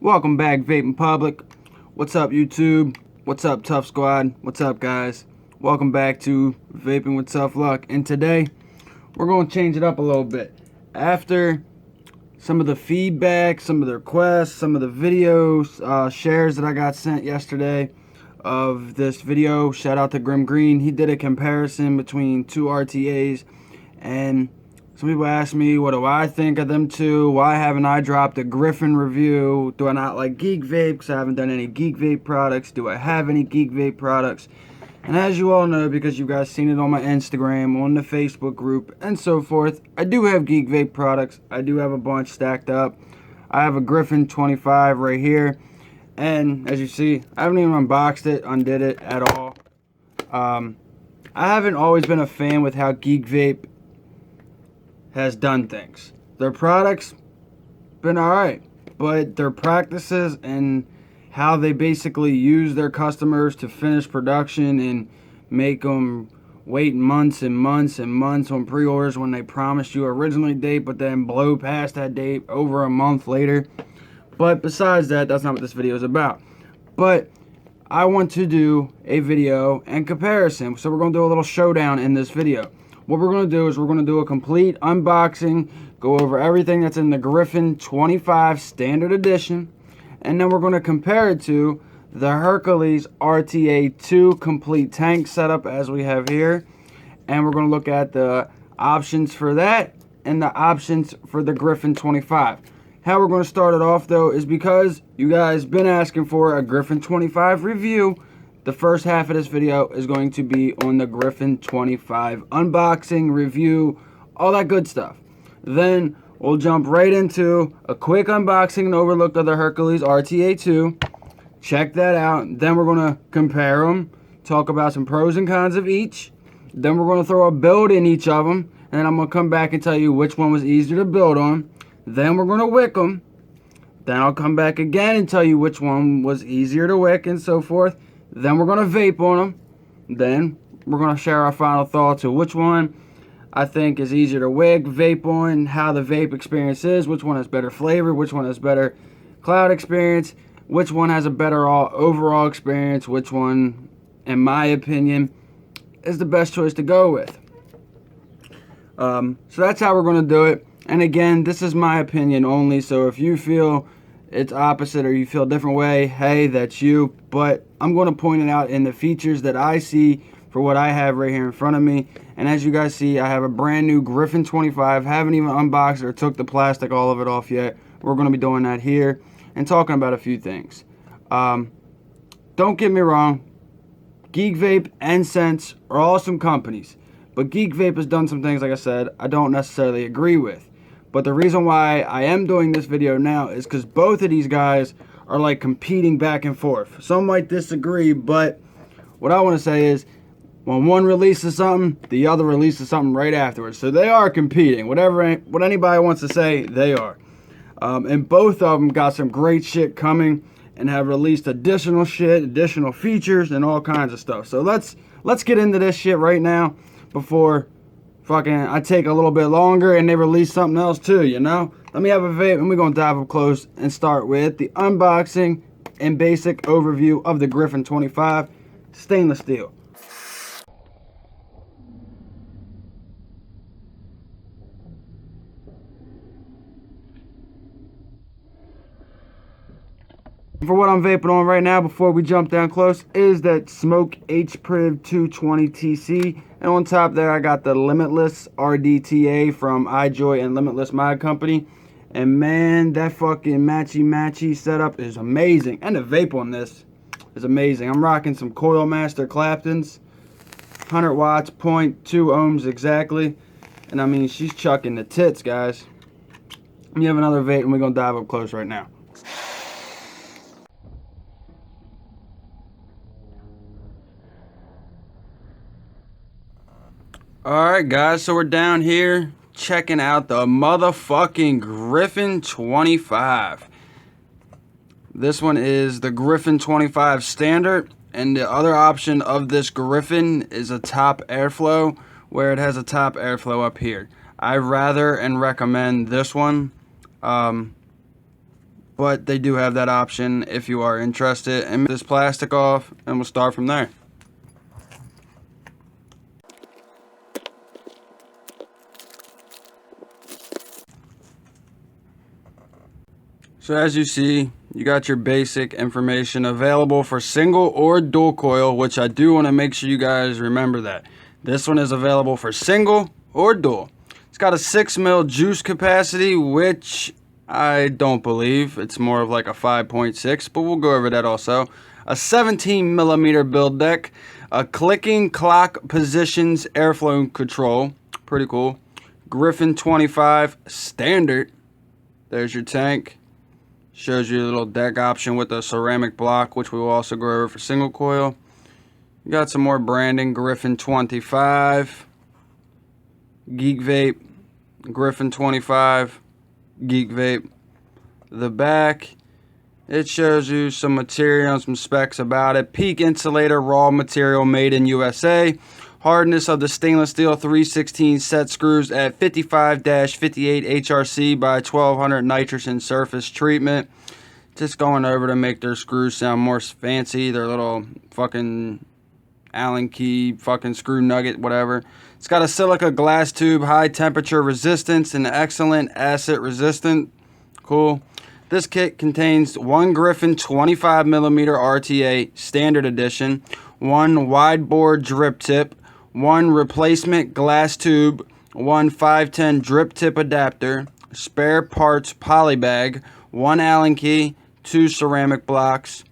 Welcome back, Vaping Public. What's up, YouTube? What's up, Tough Squad? What's up, guys? Welcome back to Vaping with Tough Luck. And today, we're going to change it up a little bit. After some of the feedback, some of the requests, some of the videos, shares that I got sent yesterday of this video, shout out to Grim Green. He did a comparison between two RTAs, and some people ask me, what do I think of them two? Why haven't I dropped a Griffin review? Do I not like Geek Vape because I haven't done any Geek Vape products? Do I have any Geek Vape products? And as you all know, because you guys seen it on my Instagram, on the Facebook group, and so forth, I do have Geek Vape products. I do have a bunch stacked up. I have a Griffin25 right here. And as you see, I haven't even unboxed it, undid it at all. I haven't always been a fan with how Geek Vape has done things. Their products been alright, but their practices and how they basically use their customers to finish production and make them wait months and months and months on pre-orders when they promised you originally date, but then blow past that date over a month later. But besides that, that's not what this video is about. But I want to do a video and comparison, so we're going to do a little showdown in this video. What we're going to do is we're going to do a complete unboxing, go over everything that's in the Griffin25 Standard Edition, and then we're going to compare it to the Herakles RTA2 complete tank setup as we have here. And we're going to look at the options for that and the options for the Griffin25. How we're going to start it off though is because you guys been asking for a Griffin25 review. The first half of this video is going to be on the Griffin25 unboxing, review, all that good stuff. Then we'll jump right into a quick unboxing and overlook of the Herakles RTA2. Check that out. Then we're going to compare them, talk about some pros and cons of each. Then we're going to throw a build in each of them. And then I'm going to come back and tell you which one was easier to build on. Then we're going to wick them. Then I'll come back again and tell you which one was easier to wick and so forth. Then we're going to vape on them. Then we're going to share our final thoughts of which one I think is easier to wick, vape on, how the vape experience is, which one has better flavor, which one has better cloud experience, which one has a better overall experience, which one, in my opinion, is the best choice to go with. So that's how we're going to do it. And again, this is my opinion only, so if you feel it's opposite or you feel a different way, hey, that's you. But I'm going to point it out in the features that I see for what I have right here in front of me. And as you guys see, I have a brand new Griffin25. Haven't even unboxed or took the plastic, all of it off yet. We're going to be doing that here and talking about a few things. Don't get me wrong, Geek Vape and Sense are awesome companies. But Geek Vape has done some things, like I said, I don't necessarily agree with. But the reason why I am doing this video now is because both of these guys are like competing back and forth. Some might disagree, but what I want to say is when one releases something, the other releases something right afterwards. So they are competing. What anybody wants to say, they are. And both of them got some great shit coming and have released additional shit, additional features, and all kinds of stuff. So let's get into this shit right now before fucking I take a little bit longer and they release something else too, you know? Let me have a vape and we're going to dive up close and start with the unboxing and basic overview of the Griffin25 stainless steel. For what I'm vaping on right now, before we jump down close, is that Smoke HPRIV 220 TC. And on top there, I got the Limitless RDTA from iJoy and Limitless Mod Company. And man, that fucking matchy setup is amazing. And the vape on this is amazing. I'm rocking some Coil Master Claptons. 100 watts, 0.2 ohms exactly. And I mean, she's chucking the tits, guys. Let me have another vape and we're going to dive up close right now. Alright guys, so we're down here checking out the motherfucking Griffin25. This one is the Griffin25 Standard, and the other option of this Griffin is a top airflow, where it has a top airflow up here. I rather and recommend this one. but they do have that option if you are interested. And this plastic off, and we'll start from there. So as you see, you got your basic information available for single or dual coil, which I do want to make sure you guys remember that. This one is available for single or dual. It's got a 6 mil juice capacity, which I don't believe. It's more of like a 5.6, but we'll go over that also. A 17 millimeter build deck, a clicking clock positions airflow control, pretty cool. Griffin25 standard. There's your tank. Shows you a little deck option with a ceramic block, which we will also go over for single coil. You got some more branding, Griffin25, Geek Vape, Griffin25, Geek Vape. The back, it shows you some material and some specs about it. Peak insulator, raw material, made in USA. Hardness of the stainless steel 316 set screws at 55-58 HRC by 1200 nitrogen surface treatment. Just going over to make their screws sound more fancy. Their little fucking Allen key, fucking screw nugget, whatever. It's got a silica glass tube, high temperature resistance, and excellent acid resistant. Cool. This kit contains one Griffin 25mm RTA standard edition, one wide bore drip tip, one replacement glass tube, one 510 drip tip adapter, spare parts poly bag, one Allen key, 2 ceramic blocks.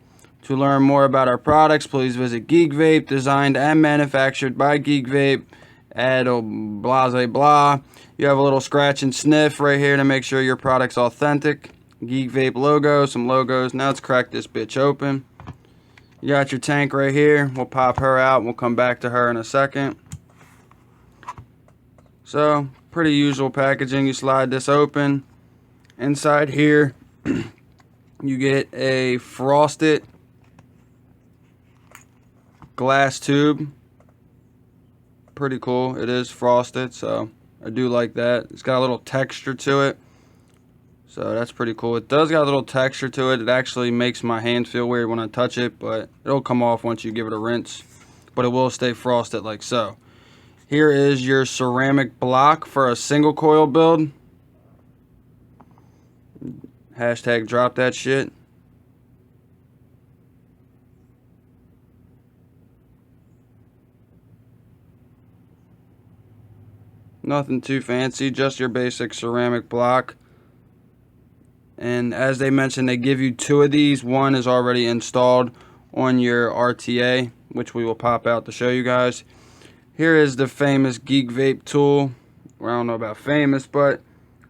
To learn more about our products, please visit Geek Vape, designed and manufactured by Geek Vape, at blah blah. You have a little scratch and sniff right here to make sure your product's authentic. Geek Vape logo, some logos. Now let's crack this bitch open. You got your tank right here. We'll pop her out. We'll come back to her in a second. So, pretty usual packaging. You slide this open. Inside here, you get a frosted glass tube. Pretty cool. It is frosted, so I do like that. It's got a little texture to it. So that's pretty cool. It does got a little texture to it. It actually makes my hand feel weird when I touch it, but it'll come off once you give it a rinse. But it will stay frosted like so. Here is your ceramic block for a single coil build. Hashtag drop that shit. Nothing too fancy, just your basic ceramic block. And as they mentioned, they give you 2 of these. One is already installed on your RTA, which we will pop out to show you guys. Here is the famous Geek Vape tool. Well, I don't know about famous, but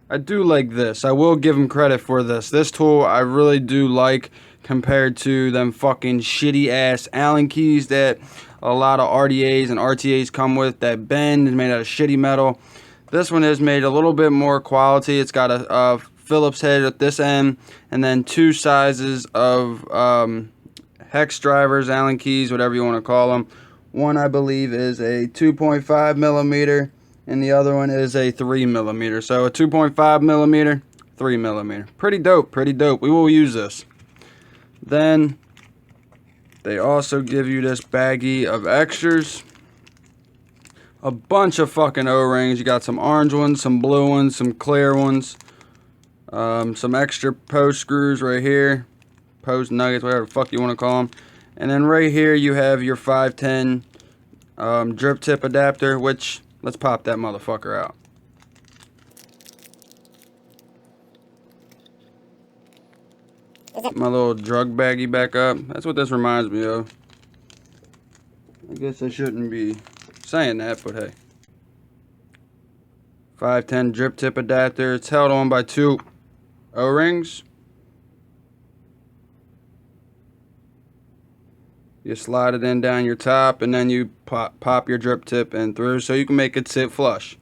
I do like this. I will give them credit for this. This tool I really do like compared to them fucking shitty ass Allen keys that a lot of RDAs and RTAs come with that bend and made out of shitty metal. This one is made a little bit more quality. It's got a Phillips head at this end, and then 2 sizes of hex drivers, Allen keys, whatever you want to call them. One I believe is a 2.5 millimeter, and the other one is a 3 millimeter. So a 2.5 millimeter, 3 millimeter. Pretty dope, pretty dope. We will use this. Then they also give you this baggie of extras. A bunch of fucking O-rings. You got some orange ones, some blue ones, some clear ones. Some extra post screws right here, post nuggets, whatever the fuck you want to call them. And then right here you have your 510 drip tip adapter, which, let's pop that motherfucker out. My little drug baggie back up. That's what this reminds me of. I guess I shouldn't be saying that, but hey. 510 drip tip adapter. It's held on by 2 O-rings. You slide it in down your top, and then you pop your drip tip in through so you can make it sit flush.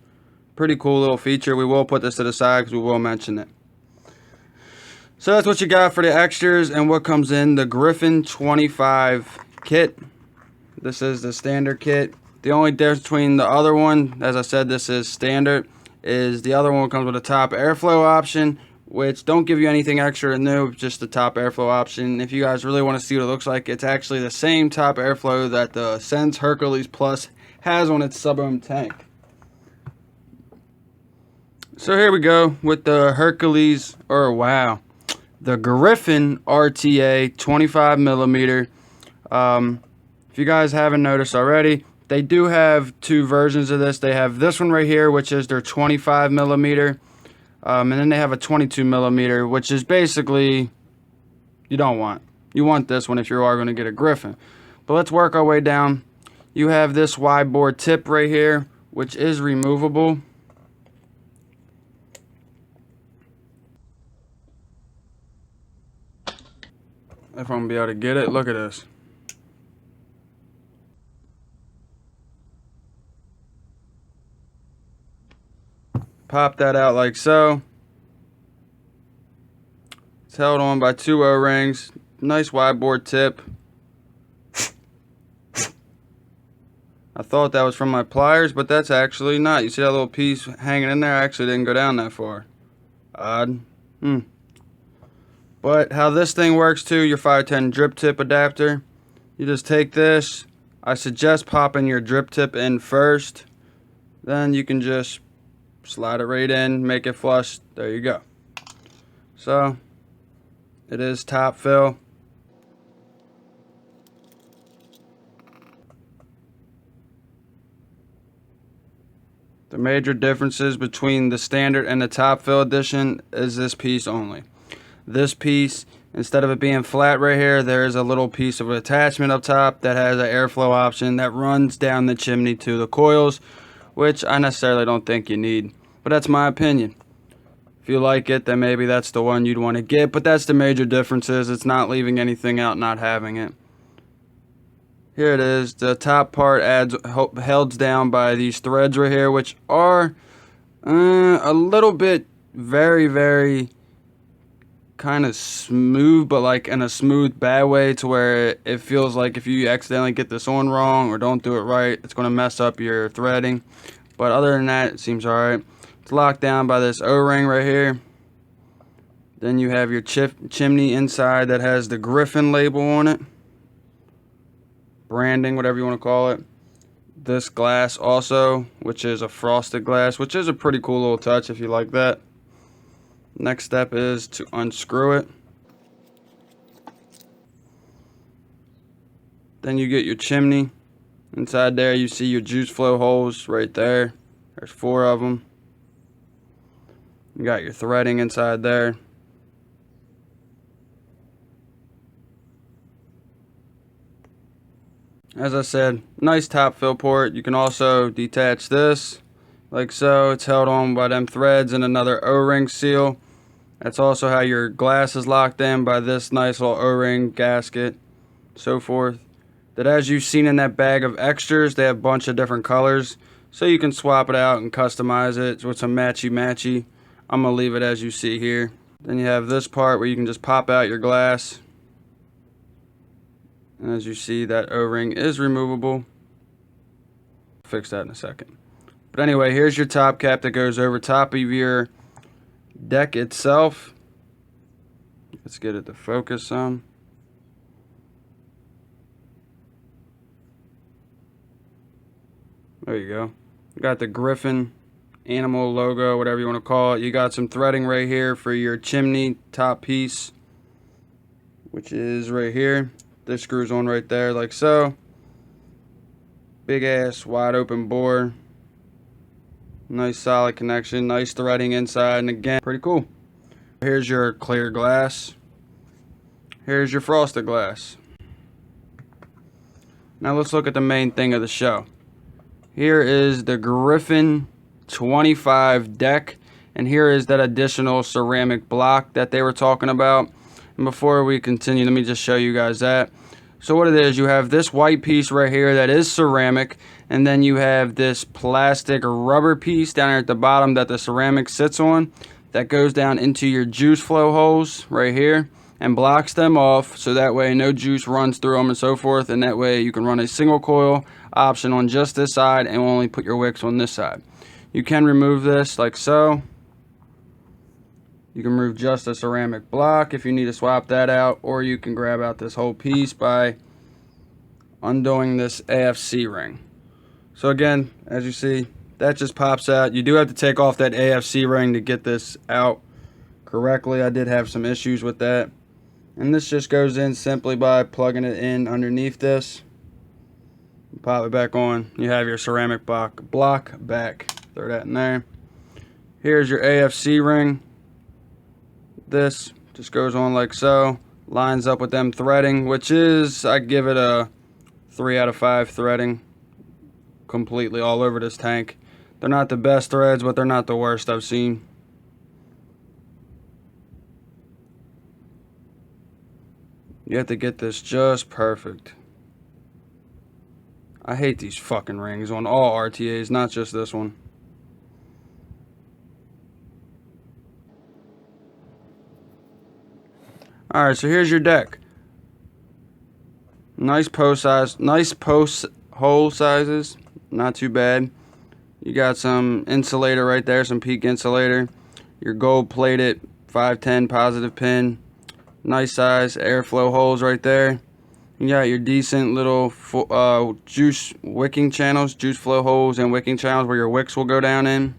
Pretty cool little feature. We will put this to the side because we will mention it. So that's what you got for the extras and what comes in the Griffin25 kit. This is the standard kit. The only difference between the other one, as I said, this is standard, is the other one comes with a top airflow option, which don't give you anything extra new, just the top airflow option. If you guys really want to see what it looks like, it's actually the same top airflow that the Sense Herakles Plus has on its sub-ohm tank. So here we go with the the Griffin RTA 25mm. If you guys haven't noticed already, they do have two versions of this. They have this one right here, which is their 25mm, and then they have a 22mm, which is basically you want this one if you are going to get a Griffin. But let's work our way down. You have this wide bore tip right here, which is removable. If I'm gonna be able to get it, look at this. Pop that out like so. It's held on by two O-rings. Nice wide bore tip. I thought that was from my pliers, but that's actually not. You see that little piece hanging in there? I actually didn't go down that far. Odd. But how this thing works too, your 510 drip tip adapter, you just take this. I suggest popping your drip tip in first. Then you can just slide it right in, make it flush. There you go. So, it is top fill. The major differences between the standard and the top fill edition is this piece only. This piece, instead of it being flat right here, there is a little piece of attachment up top that has an airflow option that runs down the chimney to the coils, which I necessarily don't think you need, but that's my opinion. If you like it, then maybe that's the one you'd want to get, but that's the major differences. It's not leaving anything out, not having it. Here it is. The top part held down by these threads right here, which are a little bit very kind of smooth, but like in a smooth bad way, to where it feels like if you accidentally get this on wrong or don't do it right, it's going to mess up your threading. But other than that, it seems alright. It's locked down by this O-ring right here. Then you have your chimney inside that has the Griffin label on it, branding, whatever you want to call it. This glass also, which is a frosted glass, which is a pretty cool little touch if you like that. Next step is to unscrew it. Then you get your chimney. Inside there you see your juice flow holes right there. There's 4 of them. You got your threading inside there. As I said, nice top fill port. You can also detach this like so. It's held on by them threads and another O-ring seal. That's also how your glass is locked in, by this nice little O-ring gasket, so forth. That, as you've seen in that bag of extras, they have a bunch of different colors, so you can swap it out and customize it with some matchy. I'm gonna leave it as you see here. Then you have this part where you can just pop out your glass. And as you see, that O-ring is removable. I'll fix that in a second. But anyway, here's your top cap that goes over top of your deck itself. Let's get it to focus some. There you go. You got the Griffin animal logo, whatever you want to call it. You got some threading right here for your chimney top piece, which is right here. This screws on right there like so. Big ass wide open bore. Nice solid connection, nice threading inside, and again, pretty cool. Here's your clear glass. Here's your frosted glass. Now let's look at the main thing of the show. Here is the Griffin25 deck, and here is that additional ceramic block that they were talking about. And before we continue, let me just show you guys that. So what it is, you have this white piece right here that is ceramic, and then you have this plastic rubber piece down here at the bottom that the ceramic sits on, that goes down into your juice flow holes right here and blocks them off, so that way no juice runs through them and so forth, and that way you can run a single coil option on just this side and only put your wicks on this side. You can remove this like so. You can remove just a ceramic block if you need to swap that out, or you can grab out this whole piece by undoing this AFC ring. So again, as you see, that just pops out. You do have to take off that AFC ring to get this out correctly. I did have some issues with that. And this just goes in simply by plugging it in underneath this. Pop it back on. You have your ceramic block back. Throw that in there. Here's your AFC ring. This just goes on like so. Lines up with them threading, which is, I give it a 3 out of 5 threading. Completely all over this tank. They're not the best threads, but they're not the worst I've seen. You have to get this just perfect. I hate these fucking rings on all RTAs, not just this one. Alright, so here's your deck. Nice post size, nice post hole sizes, not too bad. You got some insulator right there, some peak insulator. Your gold plated 510 positive pin. Nice size airflow holes right there. You got your decent little juice wicking channels, juice flow holes and wicking channels where your wicks will go down in.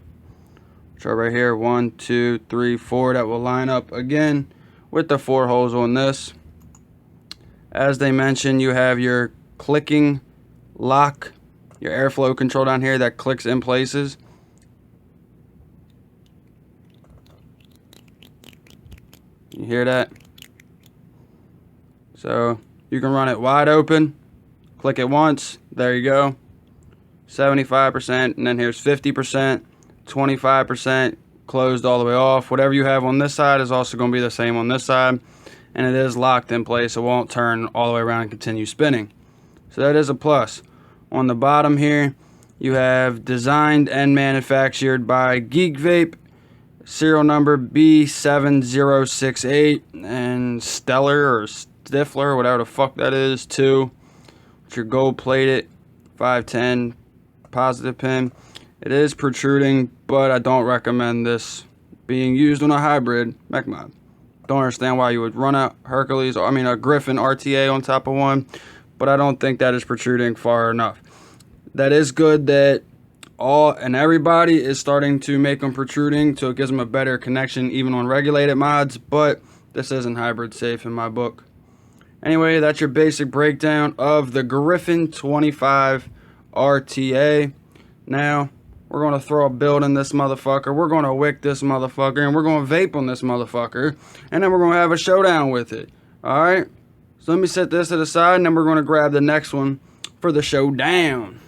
Which are right here, 1, 2, 3, 4, that will line up again with the 4 holes on this. As they mentioned, you have your clicking lock, your airflow control down here that clicks in places. You hear that? So you can run it wide open, click it once, there you go. 75%, and then here's 50%, 25%, closed all the way off. Whatever you have on this side is also going to be the same on this side, and it is locked in place. It won't turn all the way around and continue spinning. So that is a plus. On the bottom here, you have designed and manufactured by Geek Vape, serial number B7068, and Stellar or Stifler, whatever the fuck that is, 2. With your gold plated 510 positive pin. It is protruding, but I don't recommend this being used on a hybrid mech mod. Don't understand why you would run a Herakles, or I mean a Griffin RTA on top of one, but I don't think that is protruding far enough. That is good that all and everybody is starting to make them protruding, so it gives them a better connection even on regulated mods, but this isn't hybrid safe in my book. Anyway, that's your basic breakdown of the Griffin25 RTA. Now, we're going to throw a build in this motherfucker. We're going to wick this motherfucker, and we're going to vape on this motherfucker, and then we're going to have a showdown with it. Alright? So let me set this to the side, and then we're going to grab the next one for the showdown.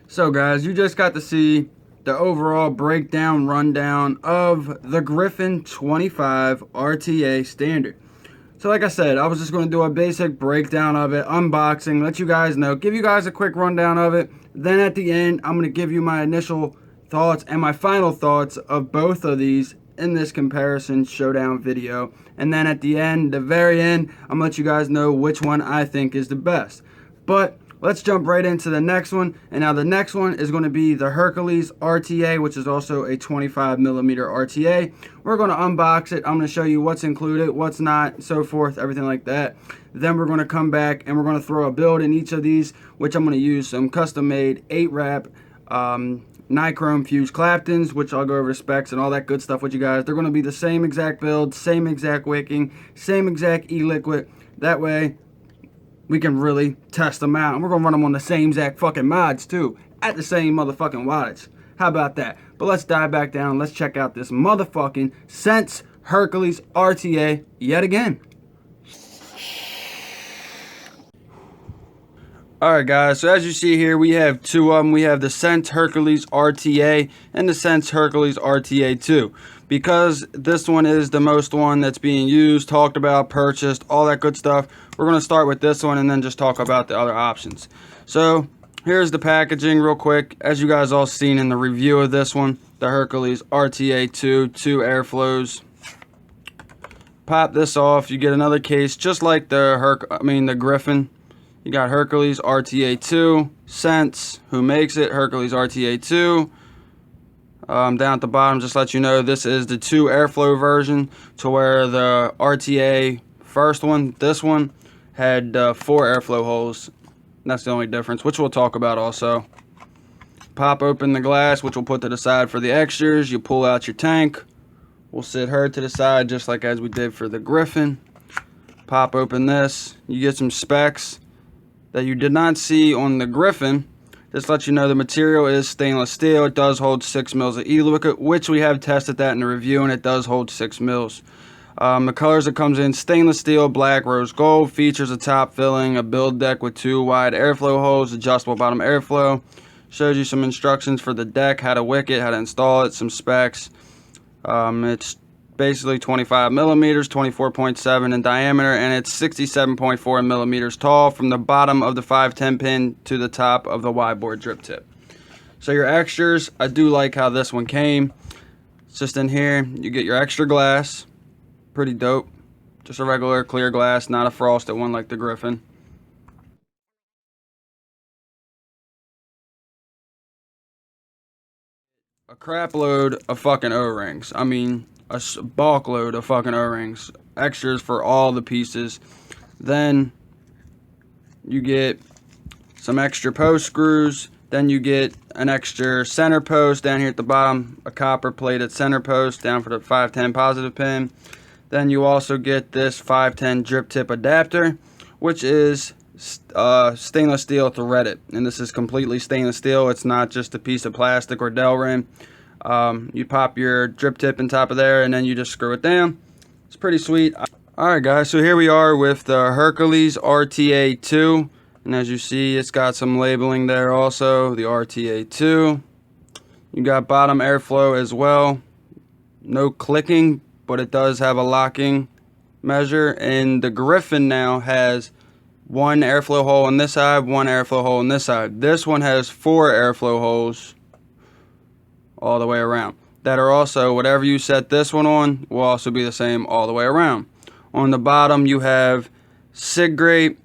So guys, you just got to see the overall breakdown rundown of the Griffin25 RTA standard. So like I said, I was just going to do a basic breakdown of it, unboxing, let you guys know, give you guys a quick rundown of it. Then at the end, I'm going to give you my initial thoughts and my final thoughts of both of these in this comparison showdown video. And then at the end, the very end, I'm going to let you guys know which one I think is the best. But let's jump right into the next one. And now the next one is going to be the Herakles RTA, which is also a 25mm RTA. We're going to unbox it. I'm going to show you what's included, what's not, so forth, everything like that. Then we're going to come back and we're going to throw a build in each of these, which I'm going to use some custom-made 8-wrap nichrome fused Claptons, which I'll go over the specs and all that good stuff with you guys. They're going to be the same exact build, same exact wicking, same exact e-liquid. That way, we can really test them out. And we're going to run them on the same exact fucking mods, too, at the same motherfucking wattage. How about that? But let's dive back down. Let's check out this motherfucking Sense Herakles RTA yet again. Alright guys, so as you see here, we have two of them. We have the Sense Herakles RTA and the Sense Herakles RTA2. Because this one is the most one that's being used, talked about, purchased, all that good stuff, we're going to start with this one and then just talk about the other options. So, here's the packaging real quick. As you guys all seen in the review of this one, the Herakles RTA2, 2 airflows. Pop this off, you get another case just like the Griffin. You got Herakles RTA2, Sense, who makes it, Herakles RTA2. Down at the bottom, just let you know this is the 2 airflow version, to where the RTA first one, this one, had 4 airflow holes. That's the only difference, which we'll talk about also. Pop open the glass, which we'll put to the side for the extras. You pull out your tank. We'll sit her to the side just like as we did for the Griffin. Pop open this. You get some specs that you did not see on the Griffin. Just let you know the material is stainless steel. It does hold 6 mils of e-liquid, which we have tested that in the review, and it does hold 6 mils. The colors it comes in: stainless steel, black, rose gold. Features a top filling, a build deck with 2 wide airflow holes, adjustable bottom airflow. Shows you some instructions for the deck, how to wick it, how to install it, some specs. It's basically 25 millimeters, 24.7 in diameter, and it's 67.4 millimeters tall from the bottom of the 510 pin to the top of the wide bore drip tip. So your extras, I do like how this one came. It's just in here. You get your extra glass. Pretty dope. Just a regular clear glass, not a frosted one like the Griffin. A crap load of fucking O-rings. I mean, a bulk load of fucking O-rings. Extras for all the pieces. Then you get some extra post screws. Then you get an extra center post down here at the bottom. A copper plated center post down for the 510 positive pin. Then you also get this 510 drip tip adapter, which is stainless steel threaded, and this is completely stainless steel. It's not just a piece of plastic or Delrin. You pop your drip tip in top of there, and then you just screw it down. It's pretty sweet. Alright guys, so here we are with the Herakles RTA2, and as you see, it's got some labeling there also, the RTA2. You got bottom airflow as well. No clicking, but it does have a locking measure, and the Griffin now has 1 airflow hole on this side, 1 airflow hole on this side. This one has 4 airflow holes all the way around. That are also, whatever you set this one on, will also be the same all the way around. On the bottom, you have SIG-grade,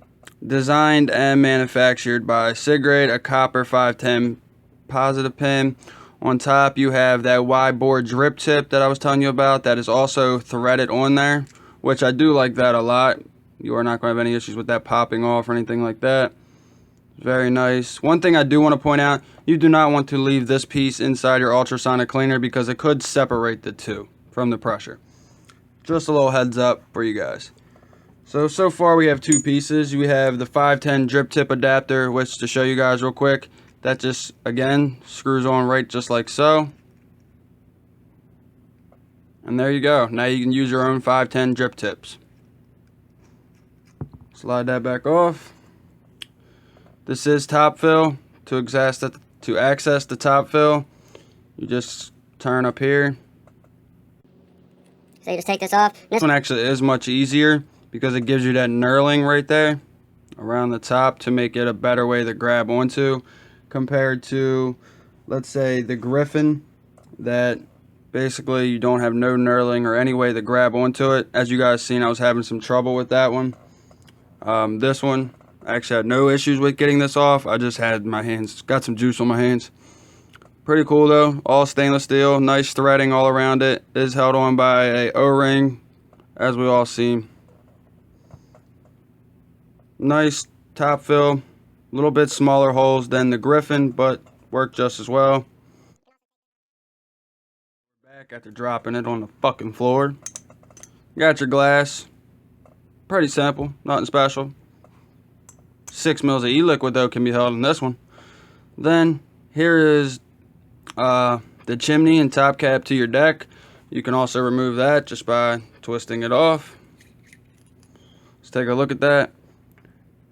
designed and manufactured by SIG-grade, a copper 510 positive pin. On top, you have that wide bore drip tip that I was telling you about. That is also threaded on there, which I do like that a lot. You are not going to have any issues with that popping off or anything like that. Very nice. One thing I do want to point out, you do not want to leave this piece inside your ultrasonic cleaner because it could separate the two from the pressure. Just a little heads up for you guys. So far we have 2 pieces. We have the 510 drip tip adapter, which, to show you guys real quick, that just, again, screws on right just like so. And there you go. Now you can use your own 510 drip tips. Slide that back off. This is top fill. To access the top fill, you just turn up here. So you just take this off. This one actually is much easier because it gives you that knurling right there around the top to make it a better way to grab onto, compared to, let's say, the Griffin, that basically you don't have no knurling or any way to grab onto it. As you guys seen, I was having some trouble with that one. This one, I actually had no issues with getting this off. I just had my hands, got some juice on my hands. Pretty cool though, all stainless steel, nice threading all around it. It is held on by a O-ring, as we all see. Nice top fill, a little bit smaller holes than the Griffin, but work just as well. Back after dropping it on the fucking floor. Got your glass, pretty simple, nothing special. 6 mils of e-liquid though can be held in this one. Then here is the chimney and top cap to your deck. You can also remove that just by twisting it off. Let's take a look at that.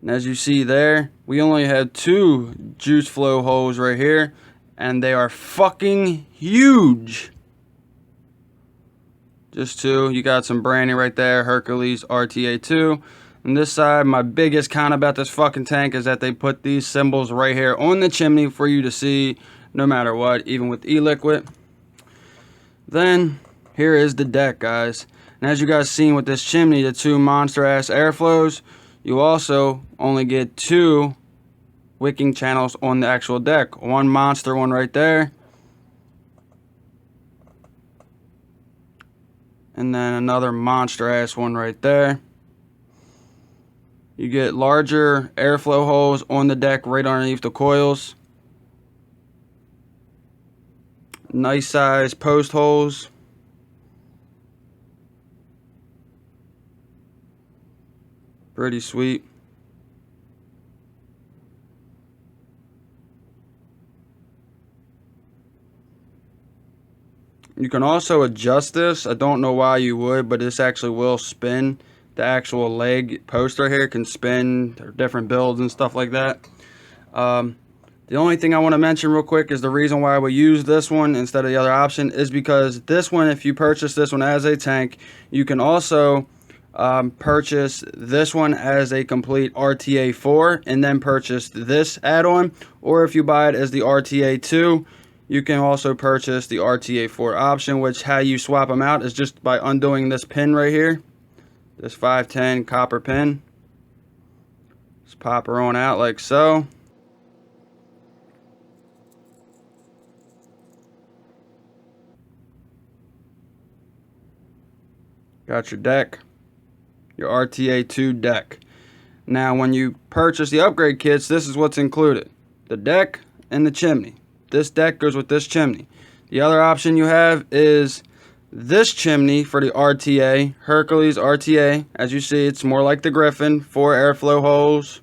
And as you see there, we only have 2 juice flow holes right here, and they are fucking huge. Just 2. You got some branding right there, Herakles RTA2. On this side, my biggest con about this fucking tank is that they put these symbols right here on the chimney for you to see no matter what, even with e-liquid. Then here is the deck, guys, and as you guys seen with this chimney, the 2 monster ass airflows, you also only get 2 wicking channels on the actual deck. One monster one right there, and then another monster ass one right there. You get larger airflow holes on the deck right underneath the coils. Nice size post holes. Pretty sweet. You can also adjust this. I don't know why you would, but this actually will spin. The actual leg post right here can spin different builds and stuff like that. The only thing I want to mention real quick is the reason why we use this one instead of the other option is because this one, if you purchase this one as a tank, you can also purchase this one as a complete RTA4 and then purchase this add-on, or if you buy it as the RTA2, you can also purchase the RTA4 option, which how you swap them out is just by undoing this pin right here, this 510 copper pin. Just pop her on out like so. Got your deck, your RTA2 deck. Now when you purchase the upgrade kits, this is what's included: the deck and the chimney. This deck goes with this chimney. The other option you have is this chimney for the RTA, Herakles RTA. As you see, it's more like the Griffin, 4 airflow holes,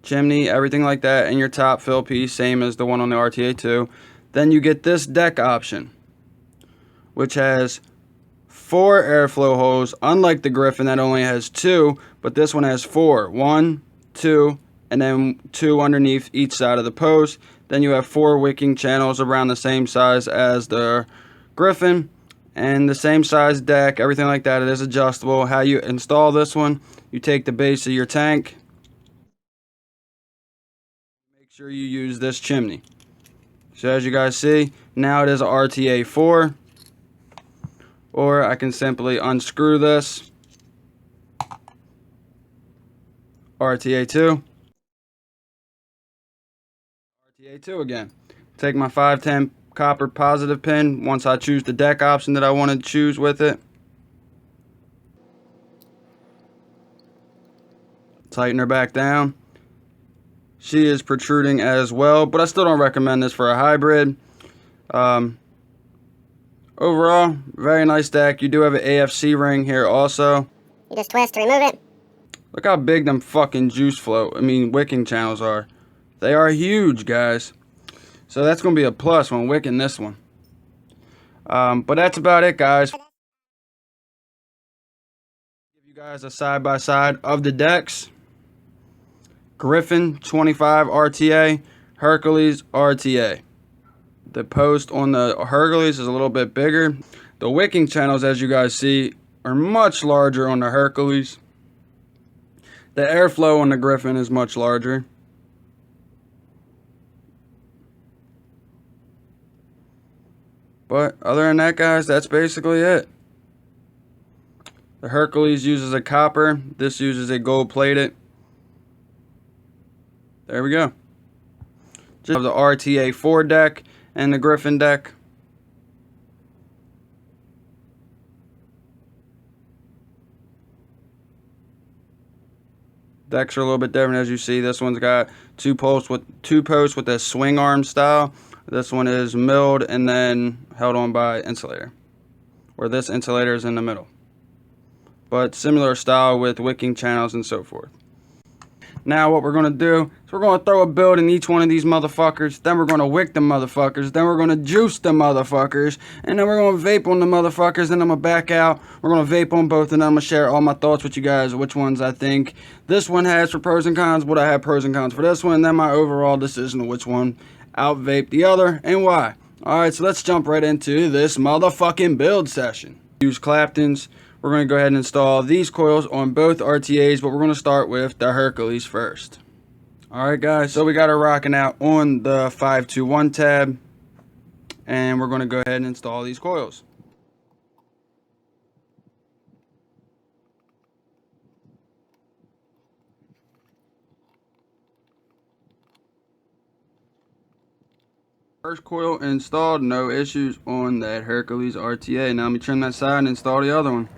chimney, everything like that, and your top fill piece, same as the one on the RTA2. Then you get this deck option, which has 4 airflow holes, unlike the Griffin that only has 2, but this one has 4. 1, 2, and then 2 underneath each side of the post. Then you have 4 wicking channels around the same size as the Griffin, and the same size deck, everything like that. It is adjustable. How you install this one: you take the base of your tank, make sure you use this chimney. So as you guys see, now it is a RTA4. Or I can simply unscrew this, RTA2, RTA2 again. Take my 510 copper positive pin once I choose the deck option that I want to choose with it. Tighten her back down. She is protruding as well, but I still don't recommend this for a hybrid. Overall, very nice deck. You do have an AFC ring here also. You just twist to remove it. Look how big them fucking wicking channels are. They are huge, guys. So that's going to be a plus when wicking this one. But that's about it, guys. Give you guys a side-by-side of the decks. Griffin25 RTA, Herakles RTA. The post on the Herakles is a little bit bigger. The wicking channels, as you guys see, are much larger on the Herakles. The airflow on the Griffin is much larger. But other than that, guys, that's basically it. The Herakles uses a copper. This uses a gold plated. There we go. Just have the RTA4 deck and the Griffin deck. Decks are a little bit different, as you see. This one's got two posts with a swing arm style. This one is milled and then held on by insulator, where this insulator is in the middle. But similar style with wicking channels and so forth. Now what we're going to do is we're going to throw a build in each one of these motherfuckers. Then we're going to wick the motherfuckers. Then we're going to juice the motherfuckers. And then we're going to vape on the motherfuckers. Then I'm going to back out. We're going to vape on both. And then I'm going to share all my thoughts with you guys. Which ones I think this one has for pros and cons. What I have pros and cons for this one. And then my overall decision of which one out vape the other. And why. Alright, so let's jump right into this motherfucking build session. Use Clapton's. We're going to go ahead and install these coils on both RTAs, but we're going to start with the Herakles first. Alright guys, so we got her rocking out on the 521 tab, and we're going to go ahead and install these coils. First coil installed, no issues on that Herakles RTA. Now let me trim that side and install the other one.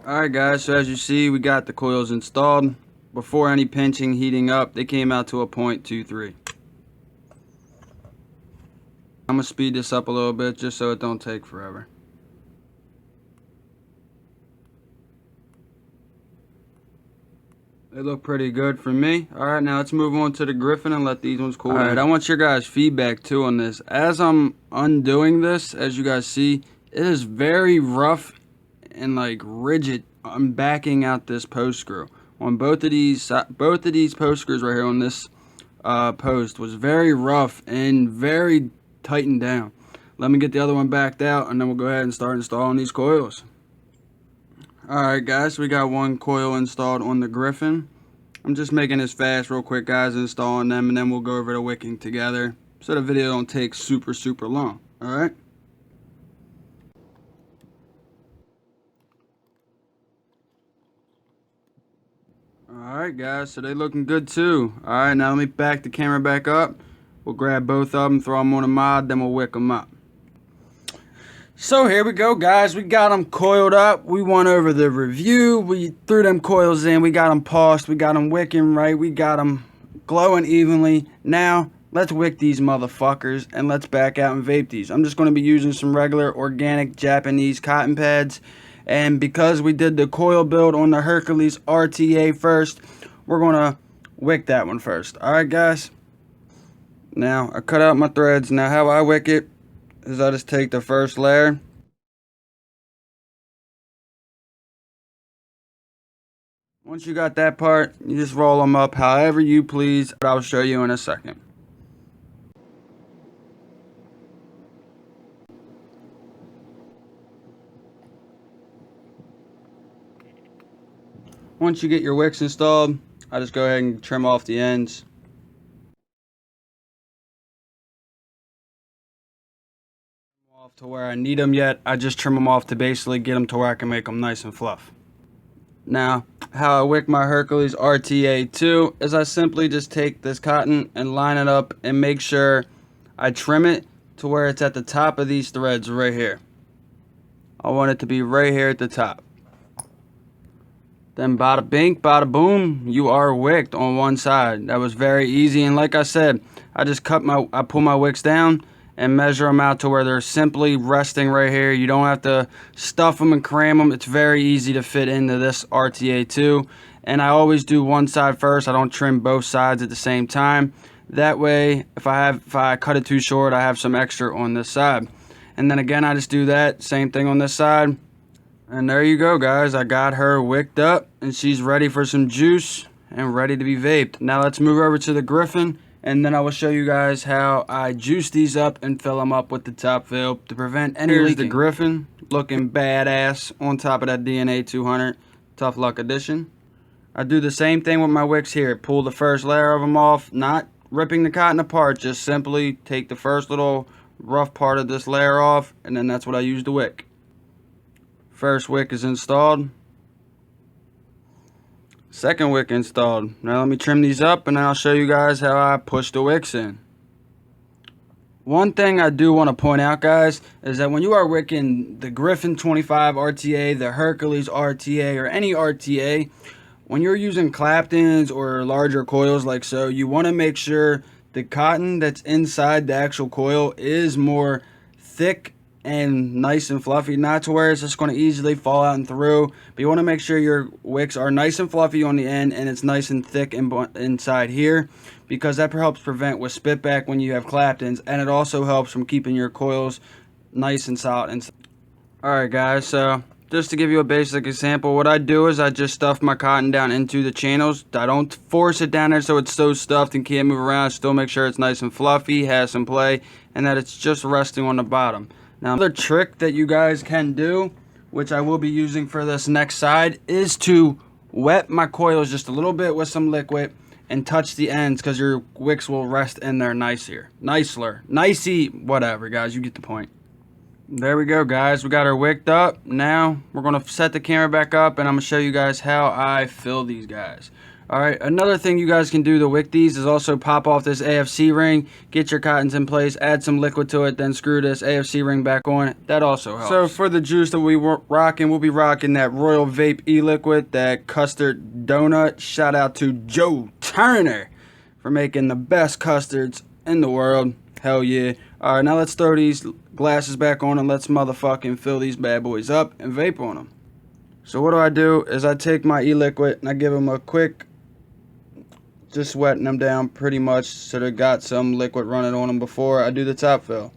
Alright guys, so as you see, we got the coils installed. Before any pinching, heating up, they came out to a 0.23. I'm going to speed this up a little bit just so it don't take forever. They look pretty good for me. Alright, now let's move on to the Griffin and let these ones cool down. Alright, I want your guys' feedback too on this. As I'm undoing this, as you guys see, it is very rough and like rigid. I'm backing out this post screw. On both of these post screws right here on this post was very rough and very tightened down. Let me get the other one backed out and then we'll go ahead and start installing these coils. Alright guys, we got one coil installed on the Griffin. I'm just making this fast real quick guys, installing them, and then we'll go over the wicking together so the video don't take super long. Alright. Alright guys, so they looking good too. Alright, now let me back the camera back up. We'll grab both of them, throw them on a mod, then we'll wick them up. So here we go guys, we got them coiled up. We went over the review, we threw them coils in, we got them pulsed, we got them wicking right, we got them glowing evenly. Now let's wick these motherfuckers and let's back out and vape these. I'm just going to be using some regular organic Japanese cotton pads, and because we did the coil build on the Herakles RTA first, we're going to wick that one first. Alright guys, now I cut out my threads. Now how I wick it is I just take the first layer, once you got that part, you just roll them up however you please, but I'll show you in a second. Once you get your wicks installed, I just go ahead and trim off the ends. To where I need them yet, I just trim them off to basically get them to where I can make them nice and fluff. Now, how I wick my Herakles RTA2 is I simply just take this cotton and line it up and make sure I trim it to where it's at the top of these threads right here. I want it to be right here at the top. Then bada bing, bada boom, you are wicked on one side. That was very easy, and like I said, I just pull my wicks down and measure them out to where they're simply resting right here. You don't have to stuff them and cram them. It's very easy to fit into this RTA2. And I always do one side first. I don't trim both sides at the same time. That way, if I cut it too short, I have some extra on this side. And then again, I just do that same thing on this side. And there you go, guys. I got her wicked up and she's ready for some juice and ready to be vaped. Now let's move over to the Griffin, and then I will show you guys how I juice these up and fill them up with the top fill to prevent any leaking. Here's the Griffin, looking badass on top of that DNA 200 Tough Luck Edition. I do the same thing with my wicks here. Pull the first layer of them off, not ripping the cotton apart, just simply take the first little rough part of this layer off, and then that's what I use to wick. First wick is installed. Second wick installed. Now let me trim these up and then I'll show you guys how I push the wicks in. One thing I do want to point out, guys, is that when you are wicking the Griffin25 RTA, the Herakles RTA, or any RTA, when you're using Claptons or larger coils like so, you want to make sure the cotton that's inside the actual coil is more thick and nice and fluffy, not to where it's just going to easily fall out and through, but you want to make sure your wicks are nice and fluffy on the end and it's nice and thick inside here, because that helps prevent with spitback when you have Claptons, and it also helps from keeping your coils nice and solid. Alright guys, so just to give you a basic example, what I do is I just stuff my cotton down into the channels. I don't force it down there so it's so stuffed and can't move around. Still make sure it's nice and fluffy, has some play, and that it's just resting on the bottom. Now, another trick that you guys can do, which I will be using for this next side, is to wet my coils just a little bit with some liquid and touch the ends, because your wicks will rest in there nicer, nicey, whatever, guys, you get the point. There we go, guys, we got her wicked up. Now we're going to set the camera back up and I'm going to show you guys how I fill these guys. Alright, another thing you guys can do to wick these is also pop off this AFC ring, get your cottons in place, add some liquid to it, then screw this AFC ring back on. That also helps. So for the juice that we'll be rocking that Royal Vape E-Liquid, that custard donut. Shout out to Joe Turner for making the best custards in the world. Hell yeah. Alright, now let's throw these glasses back on and let's motherfucking fill these bad boys up and vape on them. So what I do is I take my E-Liquid and I give them a quick, just wetting them down pretty much so they got some liquid running on them before I do the top fill.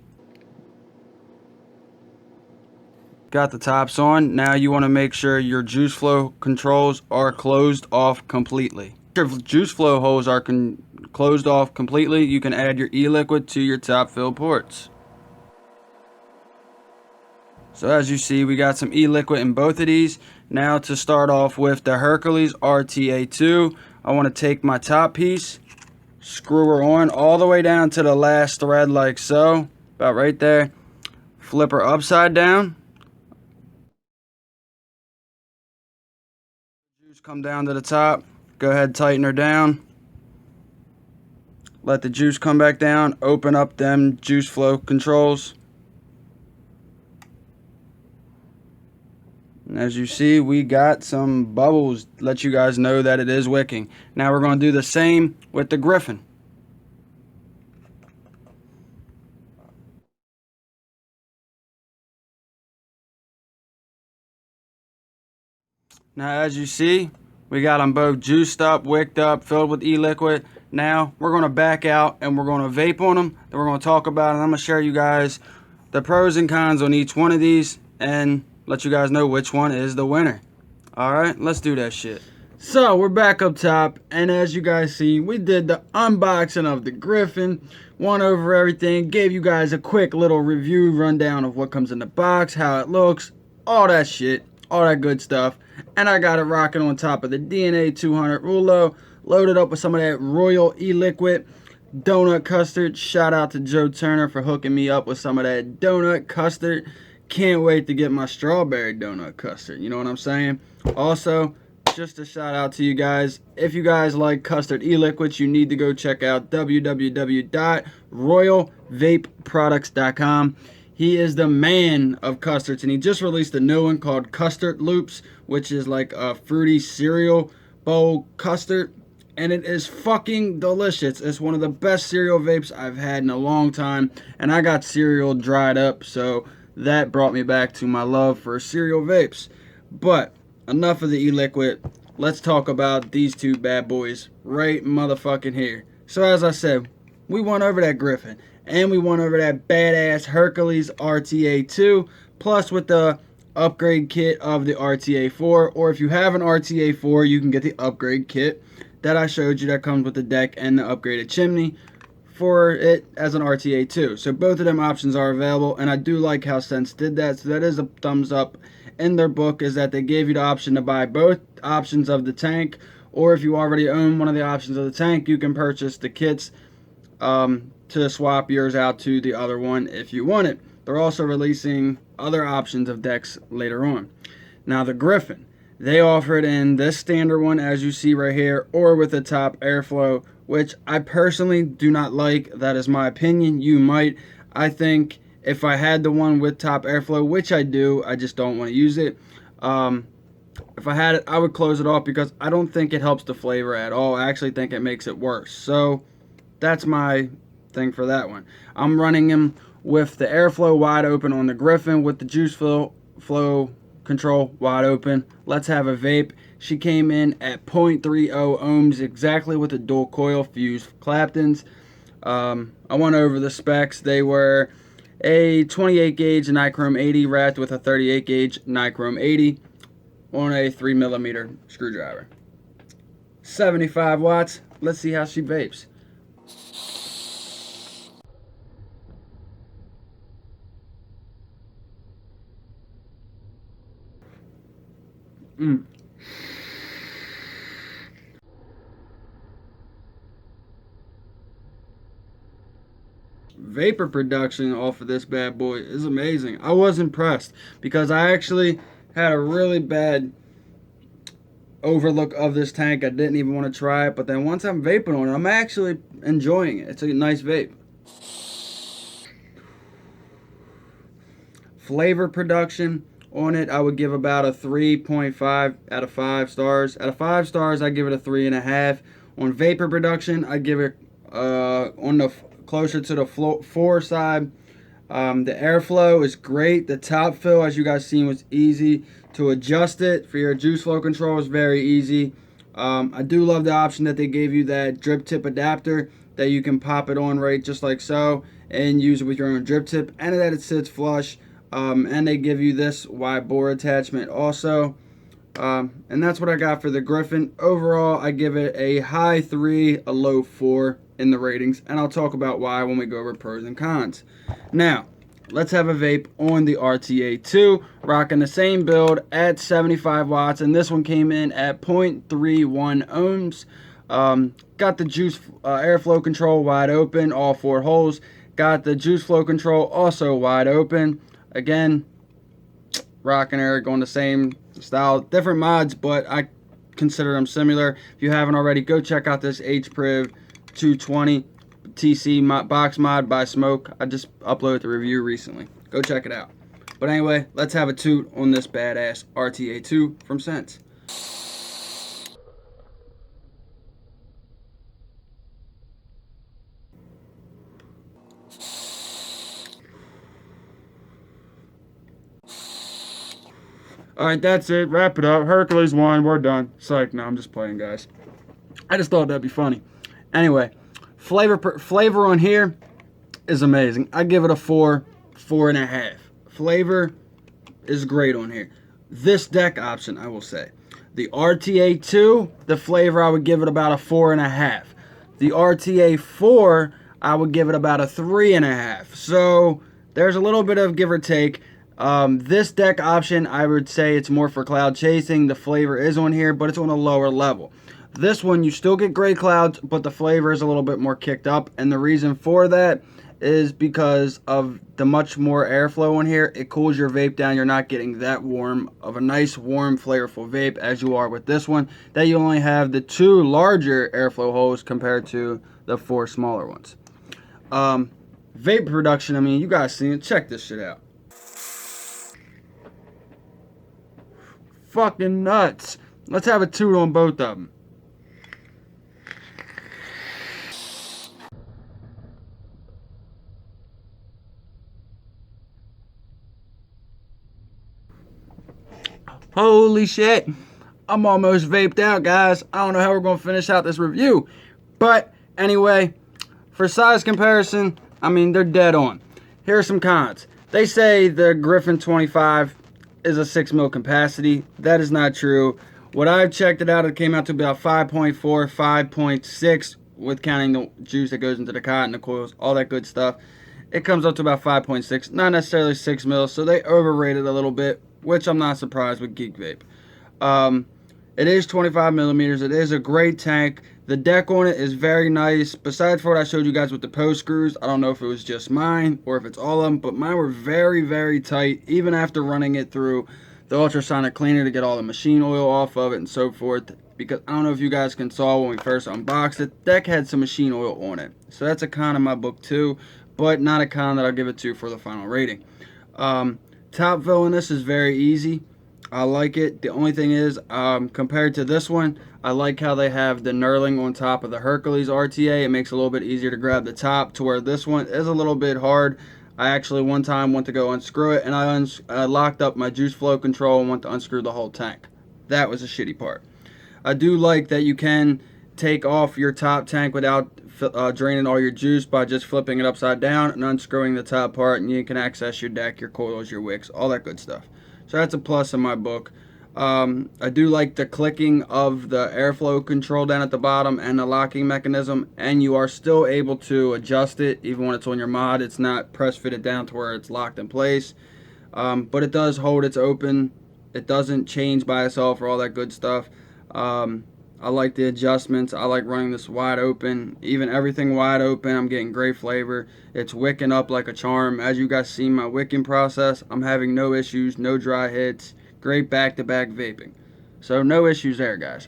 Got the tops on. Now you want to make sure your juice flow controls are closed off completely. If your juice flow holes are closed off completely, you can add your E-Liquid to your top fill ports. So as you see, we got some E-Liquid in both of these. Now to start off with the Herakles RTA2, I want to take my top piece, screw her on all the way down to the last thread like so, about right there. Flip her upside down. Juice come down to the top. Go ahead, tighten her down. Let the juice come back down. Open up them juice flow controls. And as you see, we got some bubbles. Let you guys know that it is wicking. Now we're going to do the same with the Griffin. Now as you see, we got them both juiced up, wicked up, filled with E-Liquid. Now we're going to back out and we're going to vape on them. Then we're going to talk about it. I'm going to share you guys the pros and cons on each one of these and let you guys know which one is the winner. Alright, let's do that shit. So we're back up top, and as you guys see, we did the unboxing of the Griffin, went over everything, gave you guys a quick little review rundown of what comes in the box, how it looks, all that shit, all that good stuff. And I got it rocking on top of the DNA 200 Rulo, loaded up with some of that Royal E-Liquid donut custard. Shout out to Joe Turner for hooking me up with some of that donut custard. Can't wait to get my strawberry donut custard, you know what I'm saying? Also, just a shout out to you guys, if you guys like custard e-liquids, you need to go check out www.royalvapeproducts.com. He is the man of custards, and he just released a new one called Custard Loops, which is like a fruity cereal bowl custard, and it is fucking delicious. It's one of the best cereal vapes I've had in a long time, and I got cereal dried up, so that brought me back to my love for cereal vapes. But enough of the e-liquid. Let's talk about these two bad boys right motherfucking here. So as I said, we went over that Griffin and we went over that badass Herakles RTA2, plus with the upgrade kit of the RTA4, or if you have an RTA4, you can get the upgrade kit that I showed you that comes with the deck and the upgraded chimney for it as an RTA2. So both of them options are available, and I do like how Sense did that. So that is a thumbs up in their book, is that they gave you the option to buy both options of the tank, or if you already own one of the options of the tank, you can purchase the kits to swap yours out to the other one if you want it. They're also releasing other options of decks later on. Now the Griffin, they offer it in this standard one as you see right here, or with the top airflow, which I personally do not like. That is my opinion. You might. I think if I had the one with top airflow, which I do, I just don't want to use it. If I had it, I would close it off because I don't think it helps the flavor at all. I actually think it makes it worse. So that's my thing for that one. I'm running them with the airflow wide open on the Griffin, with the juice flow control wide open. Let's have a vape. She came in at 0.30 ohms, exactly with the dual coil fused Claptons. I went over the specs. They were a 28 gauge nichrome 80 wrapped with a 38 gauge nichrome 80 on a 3mm screwdriver. 75 watts. Let's see how she vapes. Vapor production off of this bad boy is amazing. I was impressed because I actually had a really bad overlook of this tank. I didn't even want to try it, but then once I'm vaping on it, I'm actually enjoying it. It's a nice vape. Flavor production on it, I would give about a 3.5 out of 5 stars. Out of 5 stars, I give it a 3.5. On vapor production, I give it on the closer to the 4 side. The airflow is great. The top fill, as you guys seen, was easy to adjust it. For your juice flow control, is very easy. I do love the option that they gave you, that drip tip adapter, that you can pop it on right just like so and use it with your own drip tip, and that it sits flush. And they give you this wide bore attachment also. And that's what I got for the Griffin. Overall, I give it a high 3, a low 4 in the ratings, and I'll talk about why when we go over pros and cons. Now, let's have a vape on the RTA2, rocking the same build at 75 watts, and this one came in at 0.31 ohms. Got the juice airflow control wide open, all 4 holes. Got the juice flow control also wide open. Again, rocking Eric on the same style, different mods, but I consider them similar. If you haven't already, go check out this HPRIV 220 TC box mod by Smoke. I just uploaded the review recently. Go check it out. But anyway, let's have a toot on this badass RTA2 from Sense. Alright, that's it. Wrap it up. Herakles won. We're done. Psych. No, I'm just playing, guys. I just thought that'd be funny. Anyway, flavor on here is amazing. I give it a 4, 4.5. Flavor is great on here. This deck option, I will say. The RTA2, the flavor, I would give it about a 4.5. The RTA4, I would give it about a 3.5. So, there's a little bit of give or take. This deck option, I would say it's more for cloud chasing. The flavor is on here, but it's on a lower level. This one, you still get gray clouds, but the flavor is a little bit more kicked up. And the reason for that is because of the much more airflow on here. It cools your vape down. You're not getting that warm of a nice, warm, flavorful vape as you are with this one. That you only have the 2 larger airflow holes compared to the 4 smaller ones. Vape production, I mean, you guys seen it. Check this shit out. Fucking nuts. Let's have a toot on both of them. Holy shit. I'm almost vaped out, guys. I don't know how we're going to finish out this review. But anyway, for size comparison, I mean, they're dead on. Here are some cons. They say the Griffin25 is a 6 mil capacity. That is not true. What I've checked it out, it came out to about 5.4, 5.6 with counting the juice that goes into the cotton, the coils, all that good stuff. It comes up to about 5.6, not necessarily 6 mils, so they overrated a little bit, which I'm not surprised with Geek Vape. It is 25 millimeters. It is a great tank. The deck on it is very nice. Besides for what I showed you guys with the post screws, I don't know if it was just mine or if it's all of them, but mine were very, very tight, even after running it through the ultrasonic cleaner to get all the machine oil off of it and so forth. Because I don't know if you guys can saw when we first unboxed it, the deck had some machine oil on it. So that's a con in my book too, but not a con that I'll give it to for the final rating. Top fill in this is very easy. I like it. The only thing is, compared to this one, I like how they have the knurling on top of the Herakles RTA. It makes it a little bit easier to grab the top, to where this one is a little bit hard. I actually one time went to go unscrew it, and I locked up my juice flow control and went to unscrew the whole tank. That was a shitty part. I do like that you can take off your top tank without draining all your juice by just flipping it upside down and unscrewing the top part, and you can access your deck, your coils, your wicks, all that good stuff. So that's a plus in my book. I do like the clicking of the airflow control down at the bottom and the locking mechanism, and you are still able to adjust it even when it's on your mod. It's not press fitted down to where it's locked in place, but it does hold its open. It doesn't change by itself or all that good stuff. I like the adjustments. I like running this wide open. Even everything wide open, I'm getting great flavor. It's wicking up like a charm. As you guys see my wicking process, I'm having no issues, no dry hits. Great back-to-back vaping. So no issues there, guys.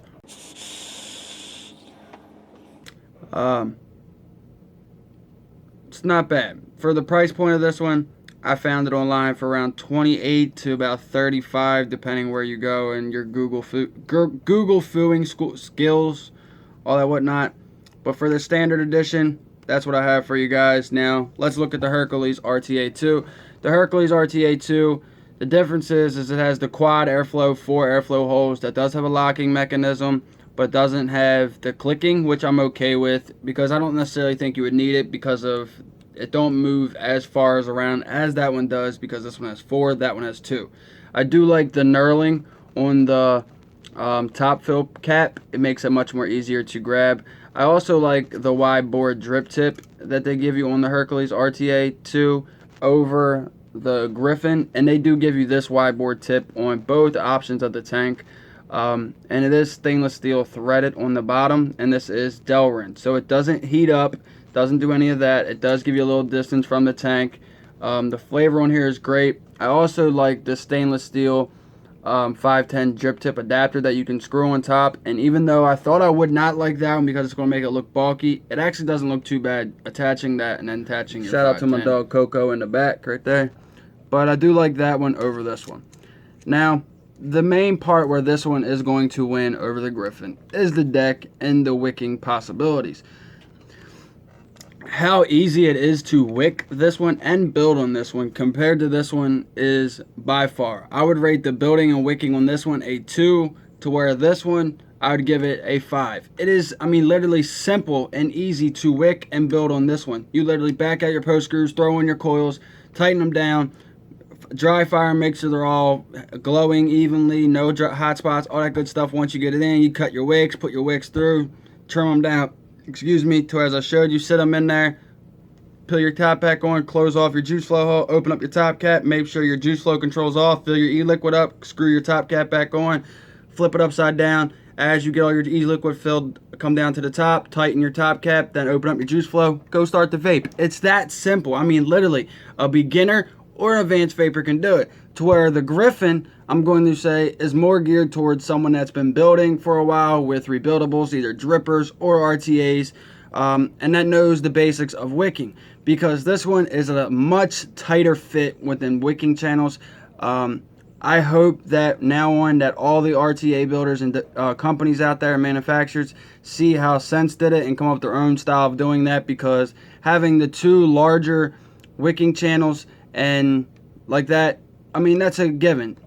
It's not bad. For the price point of this one, I found it online for around 28 to about 35, depending where you go and your Google fooing skills, all that whatnot. But for the standard edition, that's what I have for you guys. Now, let's look at the Herakles RTA2. The Herakles RTA2, the difference is it has the quad airflow, 4 airflow holes. That does have a locking mechanism, but doesn't have the clicking, which I'm okay with because I don't necessarily think you would need it because of it don't move as far as around as that one does, because this one has 4, that one has 2. I do like the knurling on the top fill cap. It makes it much more easier to grab. I also like the wide bore drip tip that they give you on the Herakles RTA2 over the Griffin, and they do give you this wide bore tip on both options of the tank. And it is stainless steel threaded on the bottom, and this is Delrin, so it doesn't heat up, doesn't do any of that. It does give you a little distance from the tank. The flavor on here is great. I also like the stainless steel 510 drip tip adapter that you can screw on top, and even though I thought I would not like that one because it's going to make it look bulky, it actually doesn't look too bad attaching that and then attaching your 510. Shout out to my dog Coco in the back right there. But I do like that one over this one. Now, the main part where this one is going to win over the Griffin is the deck and the wicking possibilities. How easy it is to wick this one and build on this one compared to this one is by far. I would rate the building and wicking on this one a 2, to where this one I would give it a 5. It is, I mean, literally simple and easy to wick and build on this one. You literally back out your post screws, throw in your coils, tighten them down, dry fire, make sure they're all glowing evenly, no hot spots, all that good stuff. Once you get it in, you cut your wicks, put your wicks through, trim them down, to as I showed you, sit them in there, peel your top back on, close off your juice flow hole, open up your top cap, make sure your juice flow control's off, fill your e-liquid up, screw your top cap back on, flip it upside down. As you get all your e-liquid filled, come down to the top, tighten your top cap, then open up your juice flow, go start the vape. It's that simple. I mean, literally, a beginner or an advanced vapor can do it. To where the Griffin, I'm going to say, is more geared towards someone that's been building for a while with rebuildables, either drippers or RTAs, and that knows the basics of wicking, because this one is a much tighter fit within wicking channels. I hope that now on that all the RTA builders and companies out there and manufacturers see how Sense did it and come up with their own style of doing that, because having the 2 larger wicking channels and like that, I mean, that's a given.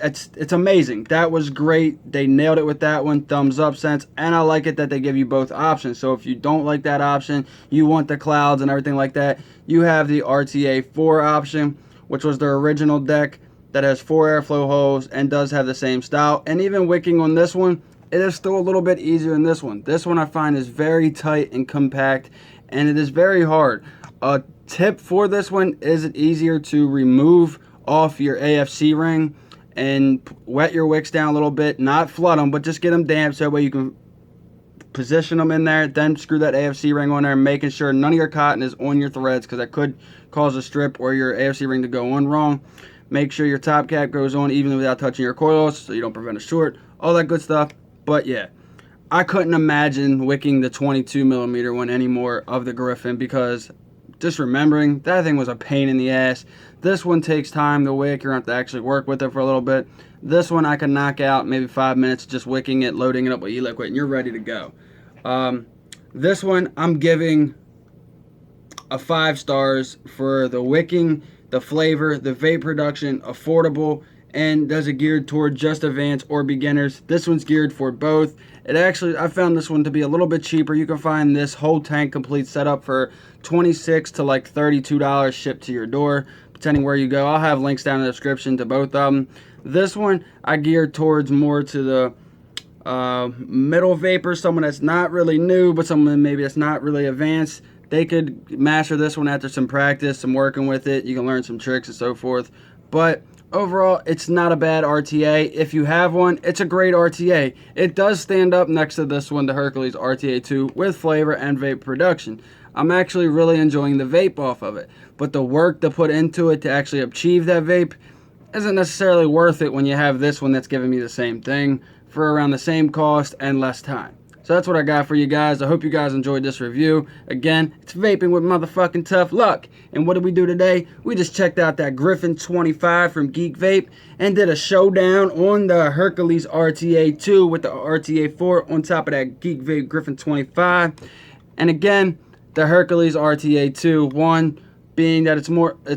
It's amazing. That was great. They nailed it with that one. Thumbs up, Sense. And I like it that they give you both options. So if you don't like that option, you want the clouds and everything like that, you have the RTA4 option, which was their original deck that has 4 airflow holes and does have the same style. And even wicking on this one, it is still a little bit easier than this one. This one I find is very tight and compact, and it is very hard. A tip for this one is it easier to remove off your AFC ring and wet your wicks down a little bit, not flood them, but just get them damp so that way you can position them in there, then screw that AFC ring on there, making sure none of your cotton is on your threads, because that could cause a strip or your AFC ring to go on wrong. Make sure your top cap goes on evenly without touching your coils so you don't prevent a short, all that good stuff. But yeah, I couldn't imagine wicking the 22mm one anymore of the Griffin, because just remembering, that thing was a pain in the ass. This one takes time to wick. You're going to have to actually work with it for a little bit. This one I can knock out maybe 5 minutes just wicking it, loading it up with e-liquid, and you're ready to go. This one I'm giving a 5 stars for the wicking, the flavor, the vape production, affordable, and does it geared toward just advanced or beginners. This one's geared for both. It actually, I found this one to be a little bit cheaper. You can find this whole tank complete setup for $26 to like $32 shipped to your door, depending where you go. I'll have links down in the description to both of them. This one I geared towards more to the middle vapor, someone that's not really new, but someone maybe that's not really advanced. They could master this one after some practice, some working with it. You can learn some tricks and so forth. But overall, it's not a bad RTA. If you have one, it's a great RTA. It does stand up next to this one, the Herakles RTA2, with flavor and vape production. I'm actually really enjoying the vape off of it. But the work to put into it to actually achieve that vape, isn't necessarily worth it when you have this one that's giving me the same thing for around the same cost and less time. So that's what I got for you guys. I hope you guys enjoyed this review. Again, it's vaping with motherfucking tough luck. And what did we do today? We just checked out that Griffin25 from Geek Vape and did a showdown on the Herakles RTA2 with the RTA4 on top of that Geek Vape Griffin25. And again, the Herakles RTA2 won, being that it's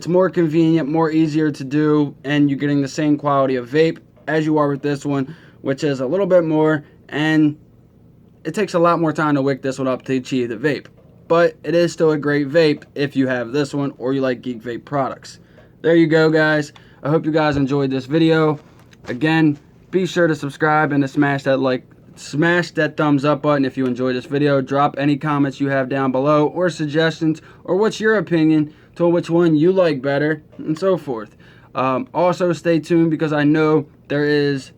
more convenient, more easier to do, and you're getting the same quality of vape as you are with this one, which is a little bit more, and it takes a lot more time to wick this one up to achieve the vape. But it is still a great vape if you have this one or you like Geek Vape products. There you go, guys. I hope you guys enjoyed this video. Again, be sure to subscribe and to smash that thumbs up button if you enjoyed this video. Drop any comments you have down below or suggestions, or what's your opinion to which one you like better, and so forth. Also stay tuned, because I know there is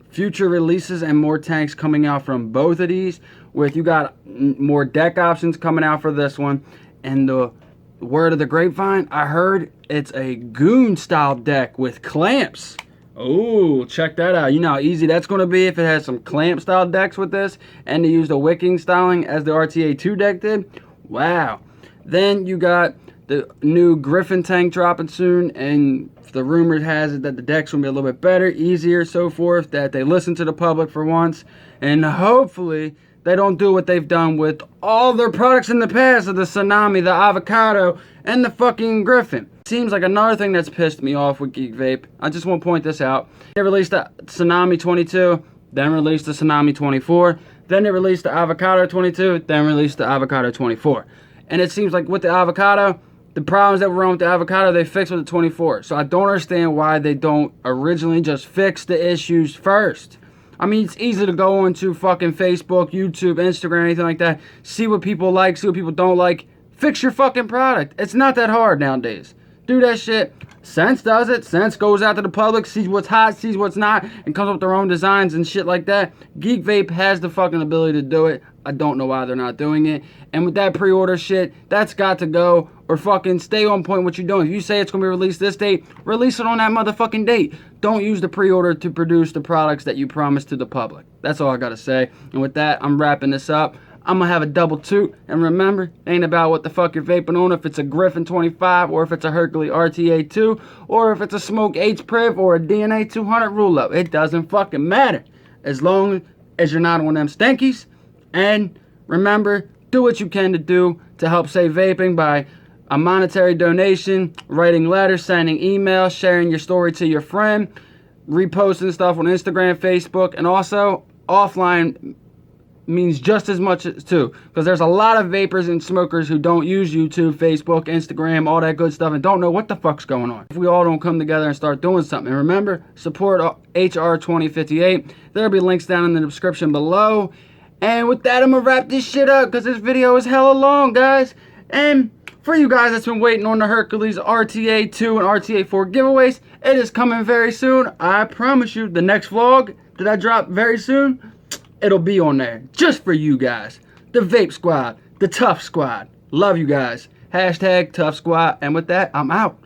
future releases and more tanks coming out from both of these. You got more deck options coming out for this one, and the word of the grapevine, I heard it's a goon style deck with clamps. Oh, check that out. You know how easy that's going to be if it has some clamp style decks with this, and to use the wicking styling as the RTA2 deck did. Wow. Then you got the new Griffin tank dropping soon, and the rumor has it that the decks will be a little bit better, easier, so forth, that they listen to the public for once, and hopefully they don't do what they've done with all their products in the past, of the Tsunami, the Avocado, and the fucking Griffin. Seems like another thing that's pissed me off with Geek Vape. I just want to point this out. They released the Tsunami 22, then released the Tsunami 24, then they released the Avocado 22, then released the Avocado 24. And it seems like with the Avocado, the problems that were wrong with the Avocado, they fixed with the 24. So I don't understand why they don't originally just fix the issues first. I mean, it's easy to go onto fucking Facebook, YouTube, Instagram, anything like that, see what people like, see what people don't like. Fix your fucking product. It's not that hard nowadays. Do that shit. Sense does it. Sense goes out to the public, sees what's hot, sees what's not, and comes up with their own designs and shit like that. Geek Vape has the fucking ability to do it. I don't know why they're not doing it. And with that pre-order shit, that's got to go. Or fucking stay on point what you're doing. If you say it's going to be released this date, release it on that motherfucking date. Don't use the pre-order to produce the products that you promised to the public. That's all I got to say. And with that, I'm wrapping this up. I'm going to have a double toot. And remember, it ain't about what the fuck you're vaping on. If it's a Griffin 25, or if it's a Herakles RTA2, or if it's a Smoke H-Priv, or a DNA 200 roll-up. It doesn't fucking matter. As long as you're not on them stankies. And remember, do what you can to do to help save vaping by a monetary donation, writing letters, sending emails, sharing your story to your friend, reposting stuff on Instagram, Facebook, and also offline means just as much as too, because there's a lot of vapors and smokers who don't use YouTube, Facebook, Instagram, all that good stuff, and don't know what the fuck's going on. If we all don't come together and start doing something, and remember, support HR 2058. There'll be links down in the description below. And with that, I'm gonna wrap this shit up, because this video is hella long, guys. And for you guys that's been waiting on the Herakles RTA2 and RTA4 giveaways, it is coming very soon. I promise you, the next vlog that I drop very soon, it'll be on there just for you guys. The Vape Squad, the Tough Squad. Love you guys. Hashtag Tough Squad. And with that, I'm out.